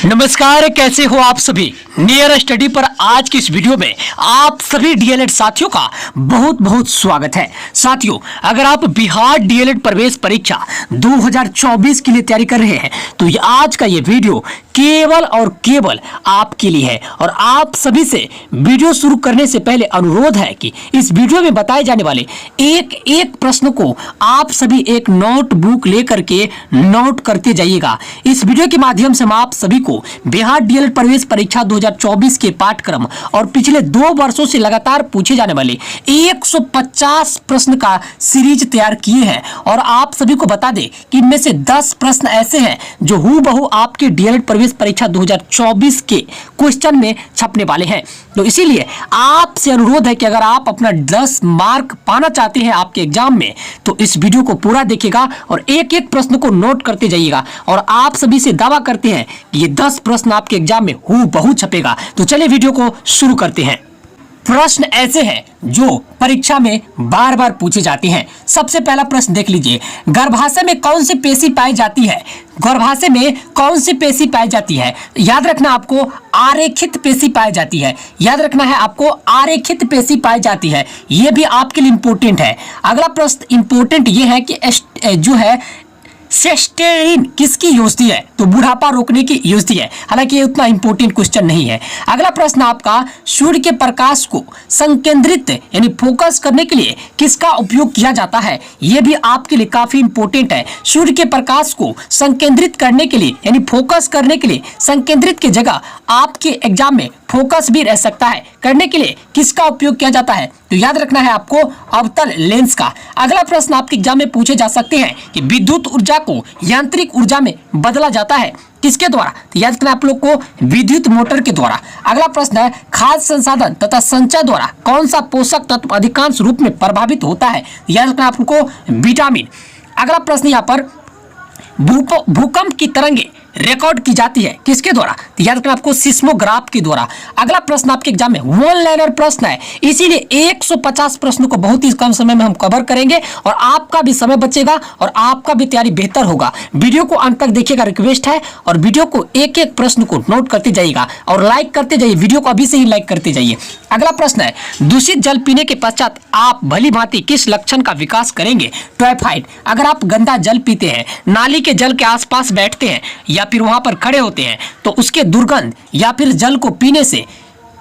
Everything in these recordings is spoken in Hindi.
नमस्कार, कैसे हो आप सभी। नियर स्टडी पर आज की इस वीडियो में आप सभी डीएलएड साथियों का बहुत बहुत स्वागत है। साथियों, अगर आप बिहार डीएलएड प्रवेश परीक्षा 2024 के लिए तैयारी कर रहे हैं तो आज का ये वीडियो केवल और केवल आपके लिए है। और आप सभी से वीडियो शुरू करने से पहले अनुरोध है कि इस वीडियो में बताए जाने वाले एक एक प्रश्न को आप सभी एक नोटबुक लेकर के नोट करते जाइएगा। इस वीडियो के माध्यम से हम आप सभी को बिहार डीएलएड प्रवेश परीक्षा 2024 के पाठ्यक्रम और पिछले 2 वर्षों से लगातार पूछे जाने वाले 150 प्रश्न का सीरीज तैयार किए हैं। और आप सभी को बता दें कि इनमें से 10 प्रश्न ऐसे हैं जो हूबहू आपके डीएलएड प्रवेश परीक्षा 2024 के क्वेश्चन में छपने वाले हैं। तो इसीलिए आपसे अनुरोध है कि अगर आप अपना 10 मार्क पाना चाहते हैं आपके एग्जाम में तो इस वीडियो को पूरा देखिएगा और एक एक प्रश्न को नोट करते जाइएगा। और आप सभी से दावा करते हैं कि ये 10 प्रश्न आपके एग्जाम में हूबहू छपेगा। तो चलिए वीडियो को शुरू करते हैं। प्रश्न ऐसे हैं जो परीक्षा में बार बार पूछे जाते हैं। सबसे पहला प्रश्न देख लीजिए, गर्भाशय में कौन सी पेशी पाई जाती है? गर्भाशय में कौन सी पेशी पाई जाती है? याद रखना आपको आरेखित पेशी पाई जाती है। याद रखना है आपको आरेखित पेशी पाई जाती है। यह भी आपके लिए इंपॉर्टेंट है। अगला प्रश्न इंपॉर्टेंट यह है कि जो है सेस्टेरिन किसकी औषधि है? तो बुढ़ापा रोकने की औषधि है। हालांकि ये उतना इंपॉर्टेंट क्वेश्चन नहीं है। अगला प्रश्न आपका, सूर्य के प्रकाश को संकेंद्रित यानी फोकस करने के लिए किसका उपयोग किया जाता है? ये भी आपके लिए काफी इंपॉर्टेंट है। सूर्य के प्रकाश को संकेंद्रित करने के लिए यानी फोकस करने के लिए संकेंद्रित की जगह आपके एग्जाम में फोकस भी रह सकता है। करने के लिए किसका उपयोग किया जाता है? तो याद रखना है आपको अवतल लेंस का। अगला प्रश्न आपके एग्जाम में पूछे जा सकते हैं कि विद्युत ऊर्जा को यांत्रिक ऊर्जा में बदला जाता है किसके द्वारा? तो याद रखना आप लोग को विद्युत मोटर के द्वारा। अगला प्रश्न है, खाद्य संसाधन तथा संचय द्वारा कौन सा पोषक तत्व अधिकांश रूप में प्रभावित होता है? याद रखना आप लोग को विटामिन। अगला प्रश्न यहाँ पर, भूकंप की तरंगे रिकॉर्ड की जाती है किसके द्वारा? तो याद रखना आपको सिस्मोग्राफ के द्वारा। अगला प्रश्न आपके एग्जाम में वन लाइनर प्रश्न है, इसीलिए 150 प्रश्नों को बहुत ही कम समय में हम कवर करेंगे और आपका भी समय बचेगा और आपका भी तैयारी बेहतर होगा। वीडियो को अंत तक देखिएगा, रिक्वेस्ट है। और वीडियो को एक एक प्रश्न को नोट करते जाइएगा और लाइक करते जाइए। वीडियो को अभी से ही लाइक करते जाइए। अगला प्रश्न है, दूषित जल पीने के पश्चात आप भली भांति किस लक्षण का विकास करेंगे? टाइफाइड। अगर आप गंदा जल पीते हैं, नाली के जल के आसपास बैठते हैं या फिर वहां पर खड़े होते हैं तो उसके दुर्गंध या फिर जल को पीने से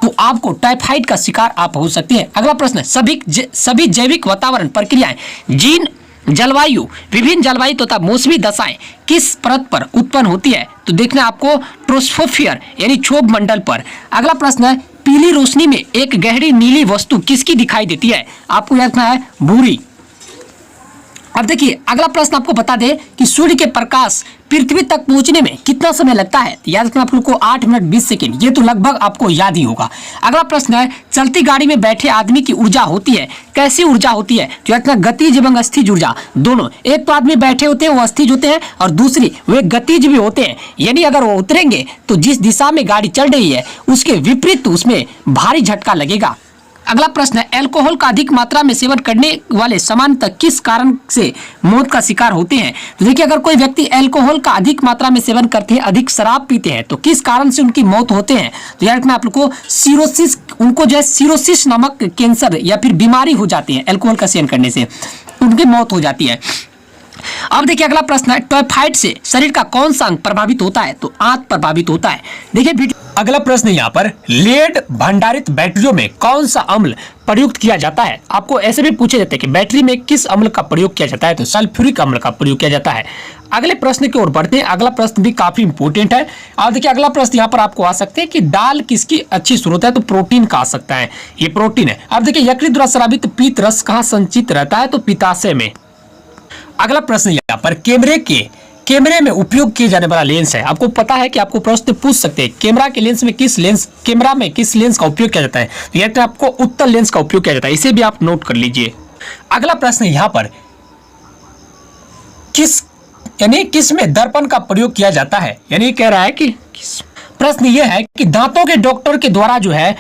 तो आपको टाइफाइड का शिकार आप हो सकते हैं। अगला प्रश्न, सभी जैविक वातावरण प्रक्रियाएं, जीन, जलवायु, विभिन्न जलवायु तथा मौसमी दशाएं किस परत पर उत्पन्न होती है? तो देखना आपको ट्रोपोस्फियर यानी क्षोभ मंडल पर। अगला प्रश्न है, पीली रोशनी में एक गहरी नीली वस्तु किसकी दिखाई देती है? आपको याद रखना है भूरी। अब देखिए अगला प्रश्न आपको बता दें कि सूर्य के प्रकाश पृथ्वी तक पहुंचने में कितना समय लगता है? याद रखना आप लोग को 8 मिनट 20 सेकेंड। ये तो लगभग आपको याद ही होगा। अगला प्रश्न है, चलती गाड़ी में बैठे आदमी की ऊर्जा होती है, कैसी ऊर्जा होती है? तो याद रखना गतिज एवं अस्थिज ऊर्जा दोनों। एक तो आदमी बैठे होते हैं वो अस्थिज होते हैं और दूसरी वे गतिज भी होते हैं। यानी अगर वो उतरेंगे तो जिस दिशा में गाड़ी चल रही है उसके विपरीत उसमें भारी झटका लगेगा। अगला प्रश्न है, अल्कोहल का अधिक मात्रा में सेवन करने वाले सामान्यतः किस कारण से मौत का शिकार होते हैं? तो देखिए अगर कोई व्यक्ति अल्कोहल का अधिक मात्रा में सेवन करते हैं, अधिक शराब पीते हैं तो किस कारण से उनकी मौत होते हैं? तो याद रखना आप लोग को सिरोसिस, उनको जो है सिरोसिस नामक कैंसर या फिर बीमारी हो जाती है। अल्कोहल का सेवन करने से उनकी मौत हो जाती है। अब देखिए अगला प्रश्न है, टाइफाइड से शरीर का कौन सा अंग प्रभावित होता है? तो आंत प्रभावित होता है। देखिए अगला प्रश्न यहाँ पर, लेड भंडारित बैटरियों में कौन सा अम्ल प्रयुक्त किया जाता है? आपको ऐसे भी पूछे जाते हैं कि बैटरी में किस अम्ल का प्रयोग किया जाता है? तो सल्फ्यूरिक अम्ल का प्रयोग किया जाता है। अगले प्रश्न की ओर बढ़ते हैं। अगला प्रश्न भी काफी इंपॉर्टेंट है। और देखिए अगला प्रश्न यहाँ पर आपको आ सकते हैं कि दाल किसकी अच्छी स्रोत है? तो प्रोटीन का आ सकता है, ये प्रोटीन है। अब देखिए यकृत द्वारा स्रावित पीत रस कहाँ संचित रहता है? तो पित्ताशय में। अगला प्रश्न यहाँ पर, कैमरे में उपयोग किए जाने वाला लेंस है। आपको पता है कि आपको प्रश्न पूछ सकते हैं कैमरा में किस लेंस का उपयोग किया जाता है? तो यह आपको उत्तल लेंस का उपयोग किया जाता है। इसे भी आप नोट कर लीजिए। अगला प्रश्न यहाँ पर, किस में दर्पण का प्रयोग किया जाता है? यानी कह रहा है कि प्रश्न यह है कि दांतों के डॉक्टर के द्वारा जो है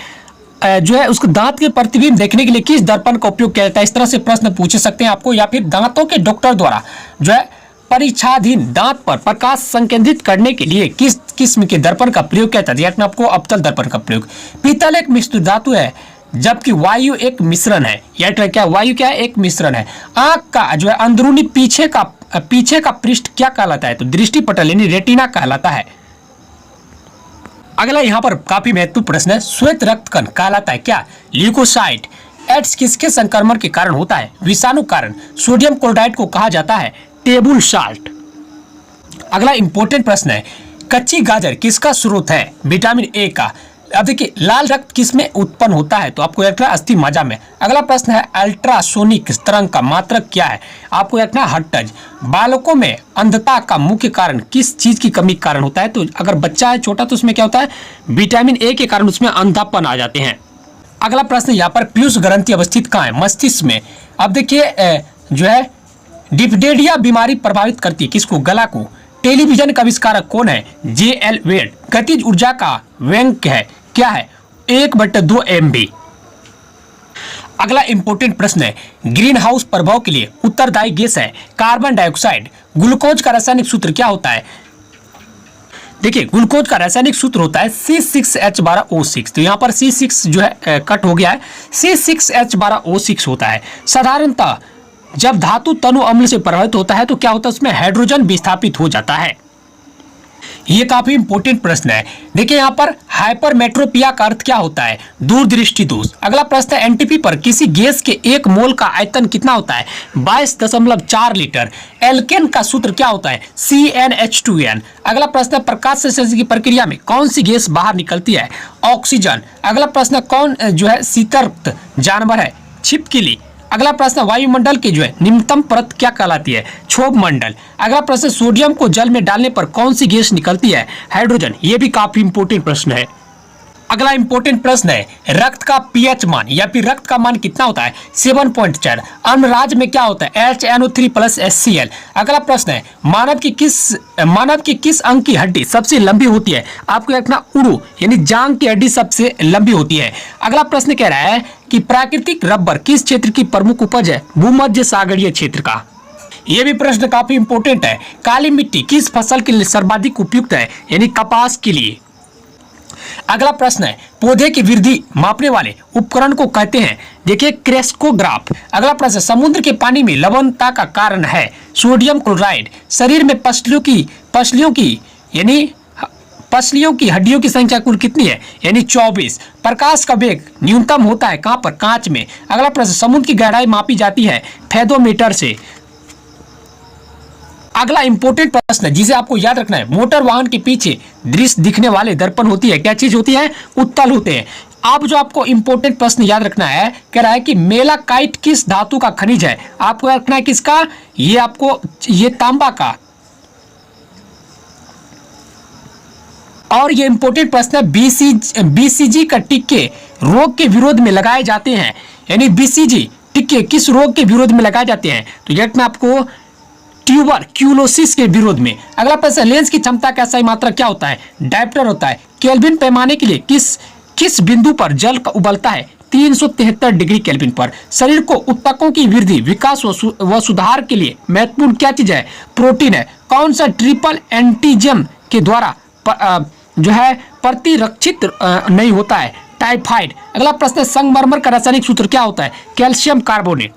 उसको दांत के प्रतिबिंब देखने के लिए किस दर्पण का उपयोग किया जाता है? इस तरह से प्रश्न पूछ सकते हैं आपको। या फिर दांतों के डॉक्टर द्वारा जो है परीक्षाधीन दांत पर प्रकाश संकेंद्रित करने के लिए किस किस्म के दर्पण का प्रयोग किया जाता है? में आपको अवतल दर्पण का प्रयोग। पीतल एक मिश्र धातु है जबकि वायु एक मिश्रण है। या क्या वायु क्या है? एक मिश्रण है। आंख का जो है अंदरूनी पीछे का पृष्ठ क्या कहलाता है? तो दृष्टि पटल यानी रेटिना कहलाता है। अगला यहाँ पर काफी महत्वपूर्ण प्रश्न है, श्वेत रक्त कण कहलाता है क्या? ल्यूकोसाइट। एड्स किसके संक्रमण के कारण होता है? विषाणु कारण। सोडियम क्लोराइड को कहा जाता है टेबल साल्ट। अगला इंपॉर्टेंट प्रश्न है, कच्ची गाजर किसका स्रोत है? विटामिन ए का। अब देखिए लाल रक्त किस में उत्पन्न होता है? तो आपको रखना अस्थि मज्जा में। अगला प्रश्न है, अल्ट्रासोनिक तरंग का मात्रक क्या है? आपको रखना हर्ट्ज। बालकों में अंधता का मुख्य कारण किस चीज की कमी के कारण होता है? तो अगर बच्चा है छोटा तो उसमें क्या होता है? विटामिन ए के कारण उसमें अंधापन आ जाते हैं। अगला प्रश्न यहाँ पर पीयूष ग्रंथि अवस्थित कहाँ है? मस्तिष्क में। अब देखिए जो है डिप्थेरिया बीमारी प्रभावित करती है किसको? गला को। टेलीविजन का आविष्कारक कौन है? जे.एल. वेड। गतिज ऊर्जा का व्यंक है क्या है? 1/2 MB। अगला इंपॉर्टेंट प्रश्न है, ग्रीन हाउस प्रभाव के लिए उत्तरदायी गैस है कार्बन डाइऑक्साइड। ग्लूकोज का रासायनिक सूत्र क्या होता है? देखिए ग्लूकोज का रासायनिक सूत्र होता है C6H12O6। तो यहाँ पर C6 जो है कट हो गया है, C6H12O6 होता है। साधारणतः जब धातु तनु अम्ल से प्रभावित होता है तो क्या होता है? उसमें हाइड्रोजन विस्थापित हो जाता है। ये काफी इंपॉर्टेंट प्रश्न है। देखिए यहाँ पर हाइपरमेट्रोपिया का अर्थ क्या होता है? दूरदृष्टि दोष। अगला प्रश्न है, एनटीपी पर किसी गैस के 1 मोल का आयतन कितना होता है? 22.4 लीटर। एल्केन का सूत्र क्या होता है? CnH2n। अगला प्रश्न है, प्रकाश संश्लेषण की प्रक्रिया में कौन सी गैस बाहर निकलती है? ऑक्सीजन। अगला प्रश्न, कौन जो है शीतर्क जानवर है? छिपकली। अगला प्रश्न, वायुमंडल की जो है निम्नतम परत क्या कहलाती है? क्षोभ मंडल। अगला प्रश्न, सोडियम को जल में डालने पर कौन सी गैस निकलती है? हाइड्रोजन। ये भी काफी इंपॉर्टेंट प्रश्न है। अगला इंपॉर्टेंट प्रश्न है, रक्त का पीएच मान या फिर रक्त का मान कितना होता है? 7.4। अम्लराज में क्या होता है? HNO3+HCl। अगला प्रश्न है, मानव की किस अंग की हड्डी सबसे लंबी होती है? आपको रखना उरु यानी जांग की हड्डी सबसे लंबी होती है। अगला प्रश्न कह रहा है कि प्राकृतिक रबर किस क्षेत्र की प्रमुख उपज है? भूमध्य सागरीय क्षेत्र का। यह भी प्रश्न काफी इंपॉर्टेंट है। काली मिट्टी किस फसल के लिए सर्वाधिक उपयुक्त है? यानी कपास के लिए। अगला प्रश्न है, पौधे की वृद्धि मापने वाले उपकरण को कहते हैं? देखिए क्रेस्कोग्राफ। अगला प्रश्न, समुद्र के पानी में लवणता का कारण है? Sodium chloride. शरीर में पसलियों की हड्डियों की संख्या कुल कितनी है? यानी 24। प्रकाश का वेग न्यूनतम होता है कहां पर? कांच में। अगला प्रश्न, समुद्र की गहराई मापी जाती है फेदोमीटर से। अगला इंपॉर्टेंट प्रश्न जिसे आपको याद रखना है, मोटर वाहन के पीछे दृश्य दिखने वाले दर्पण होती है, क्या चीज होती है? उत्तल होते हैं। अब जो आपको इंपॉर्टेंट प्रश्न याद रखना है, कह रहा है कि मेलाकाइट किस धातु का खनिज है? आपको रखना है किसका? ये तांबा का। और ये इंपॉर्टेंट प्रश्न है, बीसीजी का टिक्के रोग के विरोध में लगाए जाते हैं, यानी बीसीजी टिक्के किस रोग के विरोध में लगाए जाते हैं? तो ये मैं आपको ट्यूबरक्यूलोसिस के विरोध में। अगला प्रश्न, लेंस की क्षमता का सही मात्रा क्या होता है? डायप्टर होता है। केल्विन पैमाने के लिए किस बिंदु पर जल का उबलता है? 373 डिग्री केल्विन पर। शरीर को ऊतकों की वृद्धि, विकास व सुधार के लिए महत्वपूर्ण क्या चीज है? प्रोटीन है। कौन सा ट्रिपल एंटीजन के द्वारा जो है प्रतिरक्षित नहीं होता है? टाइफाइड। अगला प्रश्न, संगमरमर का रासायनिक सूत्र क्या होता है? Calcium carbonate.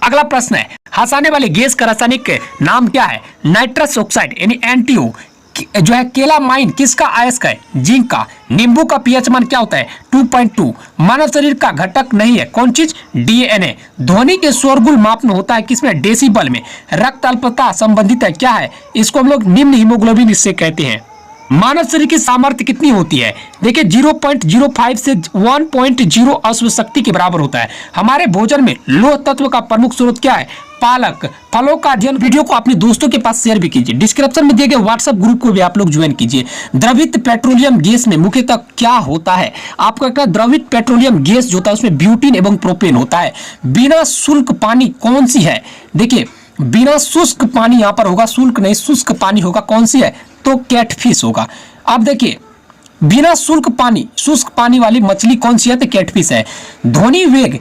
अगला प्रश्न है, हंसाने वाले गैस का रासायनिक नाम क्या है? नाइट्रस ऑक्साइड यानी NTO। जो है केलामाइन किसका अयस्क है? जिंक का। नींबू का पीएच मान क्या होता है? 2.2। मानव शरीर का घटक नहीं है कौन चीज? DNA। ध्वनि के शोरगुल मापन होता है किसमें? डेसिबल में। रक्त अल्पता संबंधित है क्या है? इसको हम लोग निम्न हीमोग्लोबिन इससे कहते हैं। मानव शरीर की सामर्थ्य कितनी होती है? देखिए 0.05 से 1.0 अश्व शक्ति के बराबर होता है। हमारे भोजन में लौह तत्व का प्रमुख स्रोत क्या है? पालक। फलों का अध्ययन वीडियो को अपने दोस्तों के पास शेयर भी कीजिए। डिस्क्रिप्शन में दिए गए व्हाट्सएप ग्रुप को भी आप लोग ज्वाइन कीजिए। द्रवित पेट्रोलियम गैस में मुख्यतः क्या होता है? आपको एक द्रवित पेट्रोलियम गैस जो होता है उसमें ब्यूटीन एवं प्रोपेन होता है। बिना शुल्क पानी कौन सी है? देखिए बिना शुष्क पानी यहाँ पर होगा, शुल्क नहीं, शुष्क पानी होगा। कौन सी है? तो कैटफिश होगा। अब देखिए बिना शुष्क पानी वाली मछली कौन सी है? तो कैटफिश है। ध्वनि वेग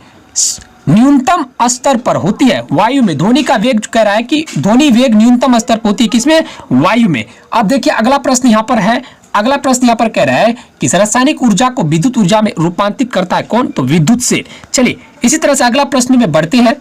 न्यूनतम स्तर पर होती है वायु में। ध्वनि का वेग कह रहा है कि ध्वनि वेग न्यूनतम स्तर पर होती है किसमें? वायु में। अब देखिए अगला प्रश्न यहाँ पर है, अगला प्रश्न यहाँ पर कह रहा है कि रासायनिक ऊर्जा को विद्युत ऊर्जा में रूपांतरित करता है कौन? तो विद्युत से। चलिए इसी तरह से अगला प्रश्न में बढ़ते हैं।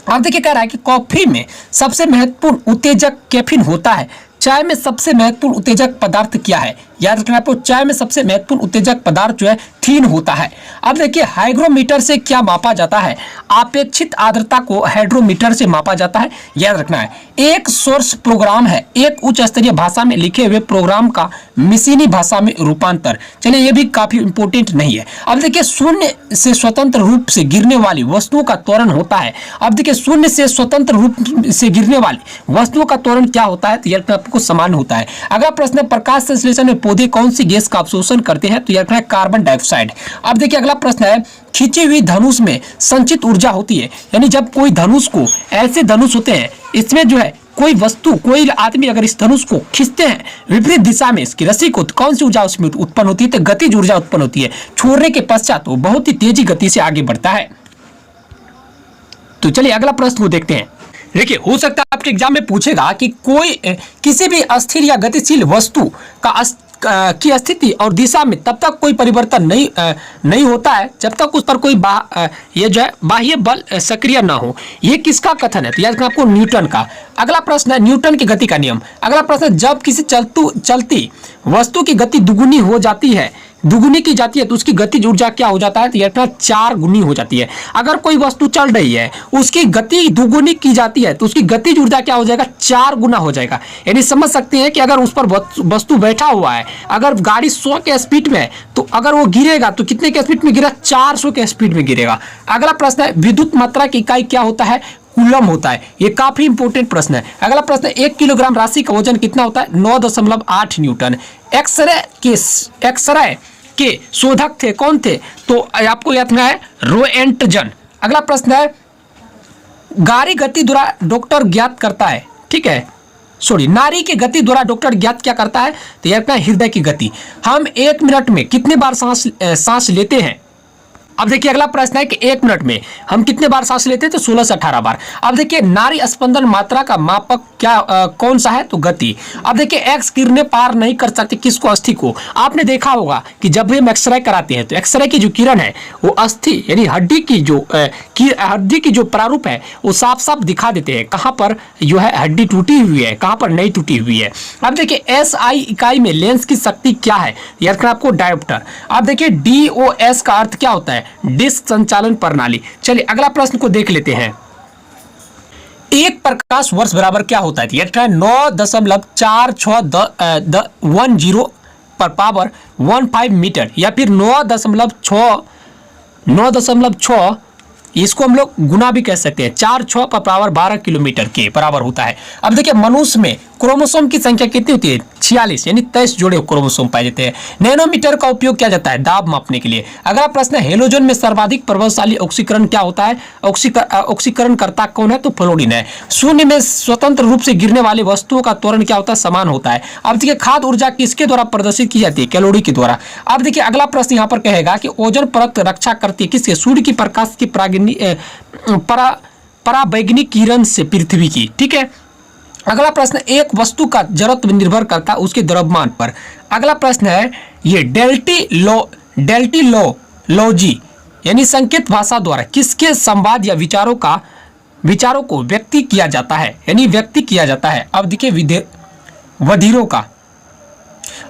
अब देखिए कह रहा है कि कॉफी में सबसे महत्वपूर्ण उत्तेजक कैफीन होता है, चाय में सबसे महत्वपूर्ण उत्तेजक पदार्थ क्या है? याद रखना आपको, चाय में सबसे महत्वपूर्ण उत्तेजक पदार्थ जो है थीन होता है। अब देखिए हाइग्रोमीटर से क्या मापा जाता है? अपेक्षित आर्द्रता को हाइड्रोमीटर से मापा जाता है, याद रखना है। एक सोर्स प्रोग्राम है एक उच्च स्तरीय भाषा में लिखे हुए प्रोग्राम का मिशीनी भाषा में रूपांतर। चलिए ये भी काफी इंपोर्टेंट नहीं है। अब देखिए शून्य से स्वतंत्र रूप से गिरने वाली वस्तुओं का त्वरण होता है। अब देखिए शून्य से स्वतंत्र रूप से गिरने वाली वस्तुओं का त्वरण क्या होता है? तो यह आपको समान होता है। अगला प्रश्न है प्रकाश संश्लेषण में पौधे कौन सी गैस का अवशोषण करते हैं? तो यह रखना है कार्बन डाइऑक्साइड। अब देखिए अगला प्रश्न है खींची हुई धनुष में संचित ऊर्जा होती है, यानी जब कोई धनुष को, ऐसे धनुष होते हैं इसमें जो है कोई वस्तु, कोई आदमी अगर इस धनुष को खींचते हैं विपरीत दिशा में इसकी रस्सी को, तो कौन सी ऊर्जा उसमें उत्पन्न होती है? तो गतिज ऊर्जा उत्पन्न होती है। छोड़ने के पश्चात वो बहुत ही तेजी गति से आगे बढ़ता है। तो चलिए अगला प्रश्न को देखते हैं। देखिए हो सकता है आपके एग्जाम में पूछेगा कि कोई किसी भी अस्थिर या गतिशील वस्तु की स्थिति और दिशा में तब तक कोई परिवर्तन नहीं होता है जब तक उस पर कोई ये जो है बाह्य बल सक्रिय ना हो। ये किसका कथन है? तो याद रखना आपको न्यूटन का। अगला प्रश्न है न्यूटन की गति का नियम। अगला प्रश्न है जब किसी चलती वस्तु की गति दुगुनी हो जाती है, दुगुनी की जाती है तो उसकी गतिज ऊर्जा क्या हो जाता है? तो यह 4 गुनी हो जाती है। अगर कोई वस्तु चल रही है उसकी गति दुगुनी की जाती है तो उसकी गतिज ऊर्जा क्या हो जाएगा? 4 गुना हो जाएगा। यानी समझ सकते हैं कि अगर उस पर वस्तु बैठा हुआ है, अगर गाड़ी 100 के स्पीड में है तो अगर वो गिरेगा तो कितने के स्पीड में गिरेगा? 400 के स्पीड में गिरेगा। अगला प्रश्न है विद्युत मात्रा की इकाई क्या होता है? कूलम होता है। ये काफी इंपोर्टेंट प्रश्न है। अगला प्रश्न है 1 किलोग्राम राशि का वजन कितना होता है? 9.8 न्यूटन। एक्सरे के शोधक थे कौन थे? तो आपको याद रखना है रोएंटजन। अगला प्रश्न है गारी गति द्वारा डॉक्टर ज्ञात करता है, ठीक है, सॉरी नारी की गति द्वारा डॉक्टर ज्ञात क्या करता है? तो याद रखना है हृदय की गति। हम 1 मिनट में कितने बार सांस लेते हैं? अब देखिए अगला प्रश्न है कि 1 मिनट में हम कितने बार सांस लेते हैं? तो 16 से 18 बार। अब देखिए नाड़ी स्पंदन मात्रा का मापक क्या कौन सा है? तो गति। अब देखिए एक्स किरणें पार नहीं कर सकती किसको? अस्थि को। आपने देखा होगा कि जब भी हम एक्सरे कराते हैं तो एक्सरे की जो किरण है वो अस्थि यानी हड्डी की जो प्रारूप है वो साफ साफ दिखा देते हैं कहाँ पर जो है हड्डी टूटी हुई है, कहाँ पर नहीं टूटी हुई है। अब देखिए SI इकाई में लेंस की शक्ति क्या है? याद रखना आपको डायोप्टर। अब देखिए DOS का अर्थ क्या होता है? डिस्क संचालन प्रणाली। चलिए अगला प्रश्न को देख लेते हैं। एक प्रकाश वर्ष बराबर क्या होता है? 9.461 पर पावर 15 मीटर या फिर 9.6 इसको हम लोग गुना भी कह सकते हैं, 4/6 पर पावर 12 किलोमीटर के बराबर होता है। अब देखिए मनुष्य में क्रोमोसोम की संख्या कितनी होती है? 46 यानी 23 जोड़े क्रोमोसोम पाए जाते हैं। नैनोमीटर का उपयोग किया जाता है दाब मापने के लिए। अगला प्रश्न है हेलोजन में सर्वाधिक प्रभावशाली ऑक्सीकरण क्या होता है? ऑक्सीकरण करता कौन है? तो फ्लोरीन है। शून्य में स्वतंत्र रूप से गिरने वाली वस्तुओं का त्वरण क्या होता है? समान होता है। अब देखिए खाद्य ऊर्जा किसके द्वारा प्रदर्शित की जाती है? कैलोरी के द्वारा। अब देखिए अगला प्रश्न यहाँ पर कहेगा कि ओजोन परत रक्षा करती है किसके? सूर्य की प्रकाश की पराबैंगनी किरण से पृथ्वी की, ठीक है। अगला प्रश्न एक वस्तु का जड़त्व निर्भर करता है उसके द्रव्यमान पर। अगला प्रश्न है ये डेल्टिलॉजी यानी संकेत भाषा द्वारा किसके संवाद या विचारों को व्यक्त किया जाता है? यानी व्यक्त किया जाता है। अब देखिए वधिरों का।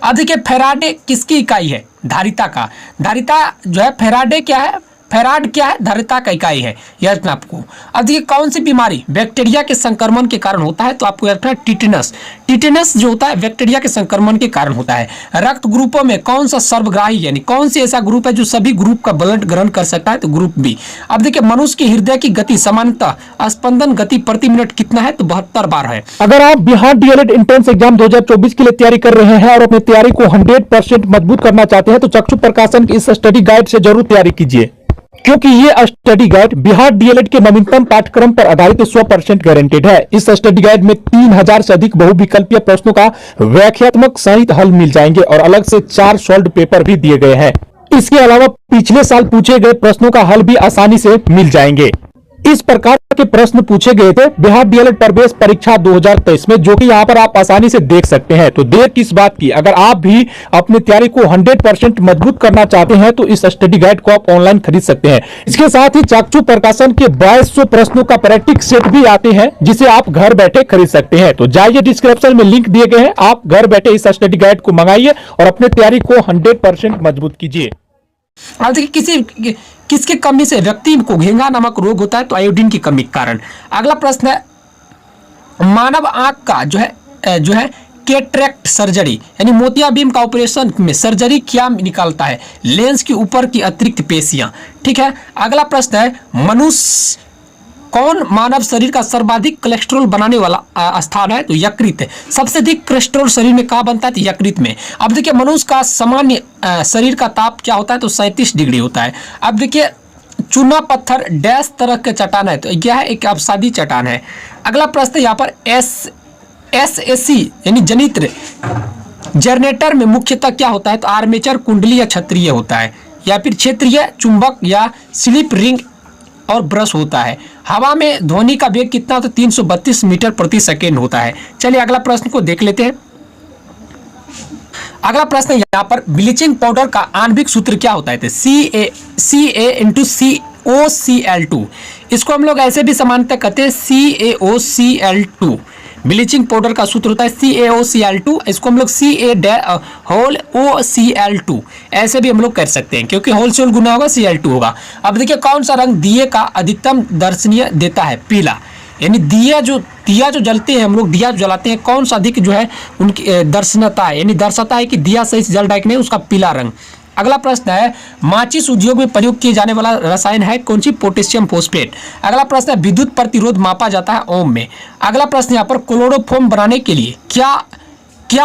अब देखिए फैराडे किसकी इकाई है? धारिता का। धारिता जो है फैराडे क्या है? फैराड क्या है? धारिता का इकाई है, याद रखना आपको। अब देखिए कौन सी बीमारी बैक्टीरिया के संक्रमण के कारण होता है? तो आपको याद रखना टिटेनस। टिटेनस जो होता है बैक्टीरिया के संक्रमण के कारण होता है। रक्त ग्रुपों में कौन सा सर्वग्राही यानी कौन सी ऐसा ग्रुप है जो सभी ग्रुप का ब्लड ग्रहण कर सकता है? तो ग्रुप बी। अब देखिए मनुष्य की हृदय की गति सामान्यतः स्पंदन गति प्रति मिनट कितना है? तो 72 बार है। अगर आप बिहार डीएलएड एंट्रेंस एग्जाम 2024 के लिए तैयारी कर रहे हैं और अपनी तैयारी को 100% मजबूत करना चाहते हैं तो चक्षु प्रकाशन की इस स्टडी गाइड से जरूर तैयारी कीजिए, क्योंकि ये स्टडी गाइड बिहार डीएलएड के नवीनतम पाठ्यक्रम पर आधारित 100% गारंटेड है। इस स्टडी गाइड में 3000 से अधिक बहुविकल्पीय प्रश्नों का व्याख्यात्मक सहित हल मिल जाएंगे और अलग से 4 सॉल्व्ड पेपर भी दिए गए हैं। इसके अलावा पिछले साल पूछे गए प्रश्नों का हल भी आसानी से मिल जाएंगे। इस प्रकार के प्रश्न पूछे गए थे बिहार डीएलएड प्रवेश परीक्षा 2023 में, जो कि यहां पर आप आसानी से देख सकते हैं। तो देर किस बात की, अगर आप भी अपनी तैयारी को 100% मजबूत करना चाहते हैं तो इस स्टडी गाइड को आप ऑनलाइन खरीद सकते हैं। इसके साथ ही चाकचू प्रकाशन के 2200 प्रश्नों का प्रैक्टिस सेट भी आते हैं, जिसे आप घर बैठे खरीद सकते हैं। तो जाइए, डिस्क्रिप्शन में लिंक दिए गए हैं, आप घर बैठे इस स्टडी गाइड को मंगाइए और अपने तैयारी को 100% मजबूत कीजिए। अब देखिए, किसके कमी से व्यक्ति को घेंगा नामक रोग होता है? तो आयोडीन की कमी के कारण। अगला प्रश्न है, मानव आंख का जो है कैटरेक्ट सर्जरी यानी मोतियाबिंद का ऑपरेशन में सर्जरी क्या निकालता है? लेंस के ऊपर की अतिरिक्त पेशियां। ठीक है। अगला प्रश्न है, मनुष्य कौन मानव शरीर का सर्वाधिक कोलेस्ट्रॉल बनाने वाला स्थान है? तो यकृत। सबसे अधिक कोलेस्ट्रॉल शरीर में कहाँ बनता है? तो यकृत में। अब देखिए, मनुष्य का सामान्य शरीर का ताप क्या होता है? तो 37 डिग्री होता है। अब देखिए, चूना पत्थर डैश तरह के चट्टान है, तो यह एक अवसादी चट्टान है। अगला प्रश्न यहाँ पर SAC यानी जनित्र जनरेटर में मुख्यतः क्या होता है? तो आर्मेचर, कुंडली या क्षत्रिय होता है, या फिर क्षेत्रीय चुंबक या स्लिप रिंग और ब्रश होता है। हवा में ध्वनि का वेग कितना? तो 332 मीटर प्रति सेकेंड होता है। चलिए अगला प्रश्न को देख लेते हैं। अगला प्रश्न यहाँ पर, ब्लीचिंग पाउडर का आणविक सूत्र क्या होता है? तो CaCO2। इसको हम लोग ऐसे भी सामान्यतः कहते हैं CaOCl2। ब्लीचिंग पाउडर का सूत्र होता है CaOCl2। इसको हम लोग CaOCl2 ऐसे भी हम लोग कर सकते हैं, क्योंकि होल से होल गुना होगा Cl2 होगा। अब देखिए, कौन सा रंग दिए का अधिकतम दर्शनीय देता है? पीला। यानी दिया जो जलते हैं, हम लोग दिया जलाते हैं, कौन सा अधिक जो है उनकी दर्शनता है, यानी दर्शाता है कि दिया सही से जल रहा है कि नहीं, उसका पीला रंग। अगला प्रश्न है, माचिस उद्योग में प्रयोग किए जाने वाला रसायन है कौन सी? Potassium phosphate. अगला प्रश्न है, विद्युत प्रतिरोध मापा जाता है ओम में। अगला प्रश्न यहाँ पर, क्लोरोफॉर्म बनाने के लिए क्या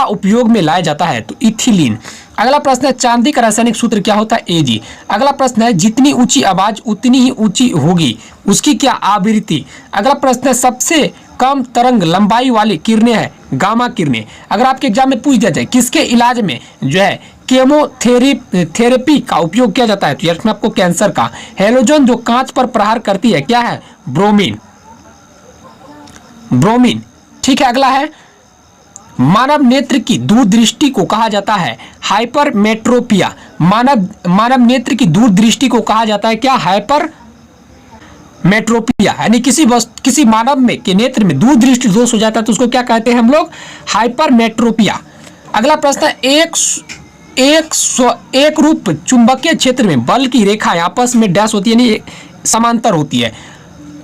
उपयोग में लाया जाता है? तो इथिलीन। अगला प्रश्न है, चांदी का रासायनिक सूत्र क्या होता है? Ag। अगला प्रश्न है, जितनी ऊंची आवाज उतनी ही ऊंची होगी, उसकी क्या आवृत्ति? अगला प्रश्न है, सबसे कम तरंग लंबाई वाली किरणें है गामा किरणें। अगर आपके एग्जाम में पूछ दिया जाए किसके इलाज में जो है केमोथेरेपी का उपयोग किया जाता है, तो यार आपको कैंसर का। हेलोजन जो कांच पर प्रहार करती है क्या है? ब्रोमीन। ठीक है। अगला है, मानव नेत्र की दूरदृष्टि को कहा जाता है हाइपरमेट्रोपिया। मानव नेत्र की दूरदृष्टि को कहा जाता है क्या? हाइपरमेट्रोपिया। यानी किसी मानव में के नेत्र में दूरदृष्टि दोष हो जाता है तो उसको क्या कहते हैं हम लोग? हाइपरमेट्रोपिया। अगला प्रश्न है, एक रूप चुंबकीय क्षेत्र में बल की रेखाएं आपस में डैश होती है, यानी समांतर होती है।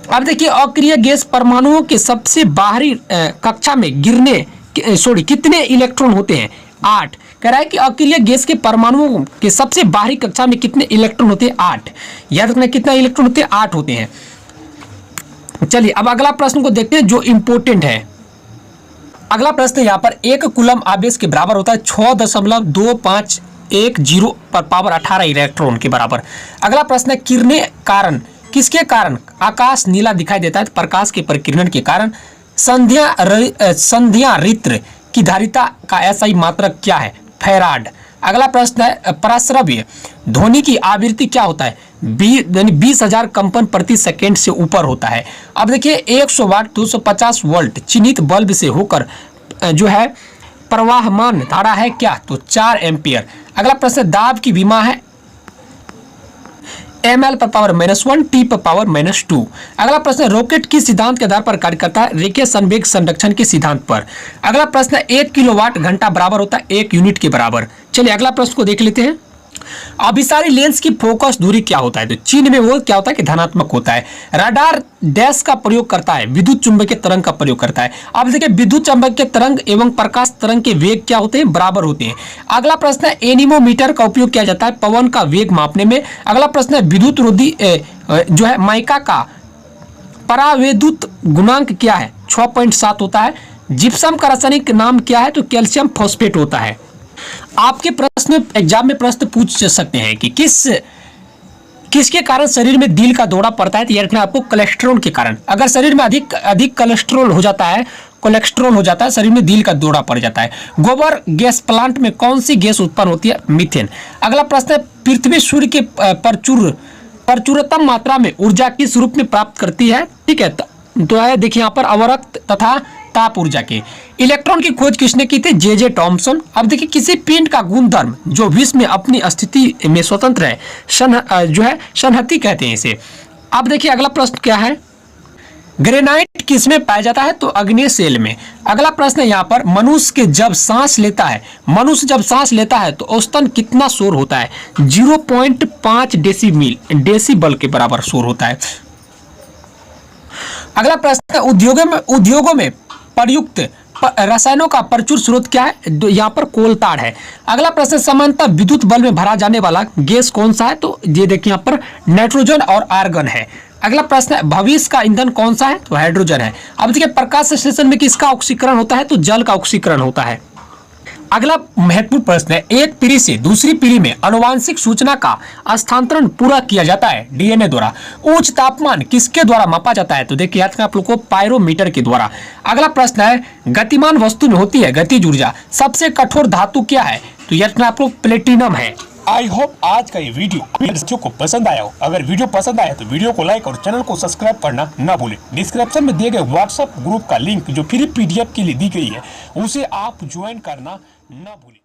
अब देखिए, अक्रिय गैस परमाणुओं के सबसे बाहरी कक्षा में कितने इलेक्ट्रॉन होते हैं? 8। कह रहा है कि अक्रिय गैस के परमाणुओं के सबसे बाहरी कक्षा में कितने इलेक्ट्रॉन होते हैं? 8। याद रखना, कितना इलेक्ट्रॉन होते हैं? 8 होते हैं। चलिए अब अगला प्रश्न को देखते हैं जो इंपॉर्टेंट है। अगला प्रश्न यहाँ पर, 1 कूलम आवेश के बराबर होता है 6.2510 पर पावर 18 इलेक्ट्रॉन के बराबर। अगला प्रश्न है, किरणें कारण किसके कारण आकाश नीला दिखाई देता है? प्रकाश के परिकिरण के कारण। संध्यारित्र की धारिता का SI मात्रक क्या है? फैराड। अगला प्रश्न है, पराश्रव्य ध्वनि की आवृत्ति क्या होता है? 20,000 कंपन प्रति सेकेंड से ऊपर होता है। अब देखिए, 100 वाट 250 वोल्ट चिन्हित बल्ब से होकर जो है प्रवाहमान धारा है क्या? तो 4 एम्पियर। अगला प्रश्न, दाब की विमा है ml पर पावर -1 t पर पावर -2। अगला प्रश्न, रॉकेट किस सिद्धांत के आधार पर कार्य करता है? रेखीय संवेग संरक्षण के सिद्धांत पर। अगला प्रश्न, 1 किलोवाट घंटा बराबर होता है 1 यूनिट के बराबर। चलिए अगला प्रश्न को देख लेते हैं। अभिसारी लेंस की फोकस दूरी क्या होता है? तो चीन में वो क्या होता है कि धनात्मक होता है। रडार डैश का प्रयोग करता है? विद्युत चुंबकीय तरंग का प्रयोग करता है। अब देखिए, विद्युत चुंबकीय तरंग एवं प्रकाश तरंग के वेग क्या होते हैं? बराबर होते हैं। अगला प्रश्न है, एनीमोमीटर का उपयोग किया जाता है पवन का वेग मापने में। अगला प्रश्न है, विद्युत रोधी जो है माइका का परावैद्युत गुणांक क्या है? 6.7 होता है। जिप्सम का रासायनिक नाम क्या है? तो कैल्शियम फॉस्फेट होता है। आपके प्रश्न एग्जाम में प्रश्न पूछ सकते हैं कि किसके कारण शरीर में दिल का दौरा पड़ता है? तो याद रखना आपको कोलेस्ट्रॉल के कारण। अगर शरीर में अधिक कोलेस्ट्रॉल हो जाता है कोलेस्ट्रॉल हो जाता है, शरीर में दिल का दौरा पड़ जाता है। गोबर गैस प्लांट में कौन सी गैस उत्पन्न होती है? मीथेन। अगला प्रश्न है, पृथ्वी सूर्य के प्रचुरतम मात्रा में ऊर्जा किस रूप में प्राप्त करती है? ठीक है, तो है देखिए यहाँ पर अवरक्त तथा ताप ऊर्जा के। इलेक्ट्रॉन की खोज किसने की थी? जे टॉमसन। अब देखिए किसी पिंड का गुणधर्म जो विश्व में अपनी स्थिति में स्वतंत्र है, संहति कहते हैं इसे। अब देखिए अगला प्रश्न क्या है, ग्रेनाइट किस में पाया जाता है? तो अग्नेय सेल में। अगला प्रश्न है यहाँ पर, मनुष्य जब सांस लेता है तो औसतन कितना शोर होता है? 0.5 डेसिबल के बराबर शोर होता है। अगला प्रश्न है, उद्योगों में प्रयुक्त रसायनों का प्रचुर स्रोत क्या है? यहाँ पर कोलताड़ है। अगला प्रश्न, सामान्यतः विद्युत बल्ब में भरा जाने वाला गैस कौन सा है? तो ये देखिए यहाँ पर नाइट्रोजन और आर्गन है। अगला प्रश्न है, भविष्य का ईंधन कौन सा है? तो हाइड्रोजन है। अब देखिए प्रकाश संश्लेषण में किसका ऑक्सीकरण होता है? तो जल का ऑक्सीकरण होता है। अगला महत्वपूर्ण प्रश्न है, एक पीढ़ी से दूसरी पीढ़ी में आनुवांशिक सूचना का स्थानांतरण पूरा किया जाता है डीएनए द्वारा। उच्च तापमान किसके द्वारा मापा जाता है? तो देखिए याद करें आप लोग को, पायरोमीटर के द्वारा। अगला प्रश्न है, गतिमान वस्तु में होती है गतिज ऊर्जा, सबसे कठोर धातु क्या है? तो याद करें आप लोग, प्लेटिनम है। आई होप आज का ये वीडियो को पसंद आया हो। अगर वीडियो पसंद आया तो वीडियो को लाइक और चैनल को सब्सक्राइब करना ना भूलें। डिस्क्रिप्शन में दिए गए व्हाट्सएप ग्रुप का लिंक जो फ्री पीडीएफ के लिए दी गई है, उसे आप ज्वाइन करना ना भूलें।